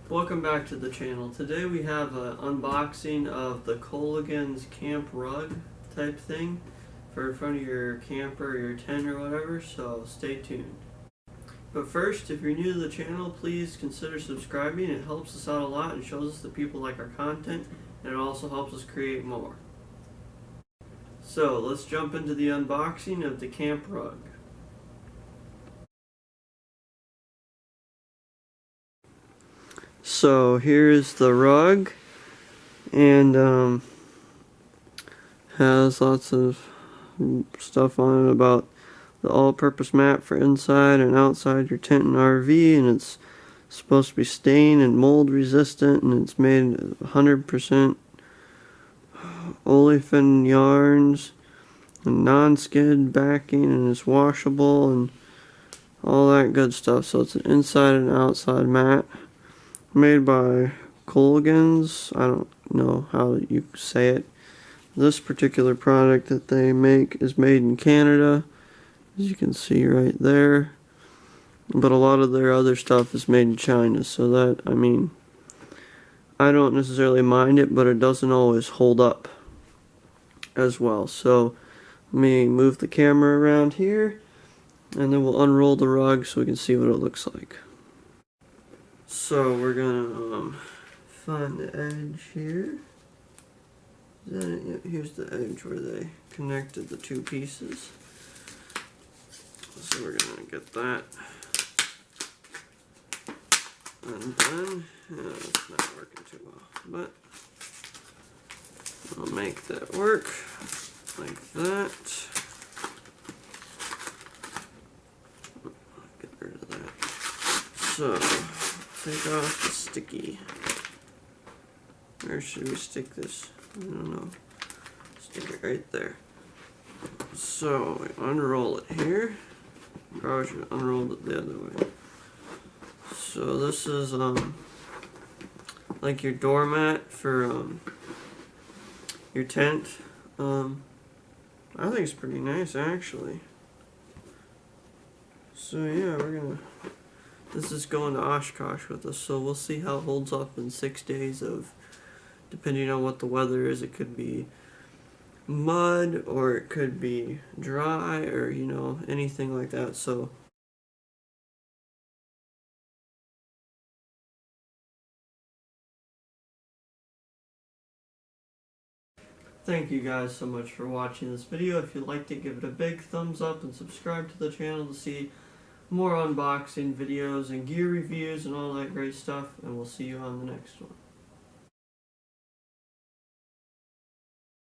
Welcome back to the channel. Today we have an unboxing of the COGHLAN'S camp rug type thing for in front of your camper or your tent or whatever, so stay tuned. But first, if you're new to the channel, please consider subscribing. It helps us out a lot and shows us that people like our content, and it also helps us create more. So let's jump into the unboxing of the camp rug. So here's the rug, and has lots of stuff on it about the all-purpose mat for inside and outside your tent and RV, and it's supposed to be stain and mold resistant, and it's made 100% olefin yarns and non-skid backing, and it's washable and all that good stuff. So it's an inside and outside mat made by COGHLAN'S. I don't know how you say it. This particular product that they make is made in Canada, as you can see right there. But a lot of their other stuff is made in China, so that, I mean, I don't necessarily mind it, but it doesn't always hold up as well. So let me move the camera around here, and then we'll unroll the rug so we can see what it looks like. So we're gonna find the edge here. Is that it? Yeah, here's the edge where they connected the two pieces. So we're gonna get that undone. Yeah, it's not working too well, but I'll make that work like that. Get rid of that. So take off the sticky. Where should we stick this? I don't know. Stick it right there. So we unroll it here. Probably should have unrolled it the other way. So this is like your doormat for your tent. I think it's pretty nice actually. So yeah, this is going to Oshkosh with us, so we'll see how it holds up in 6 days of, depending on what the weather is. It could be mud, or it could be dry, or you know, anything like that. So thank you guys so much for watching this video. If you liked it, give it a big thumbs up and subscribe to the channel to see more unboxing videos and gear reviews and all that great stuff, and we'll see you on the next one.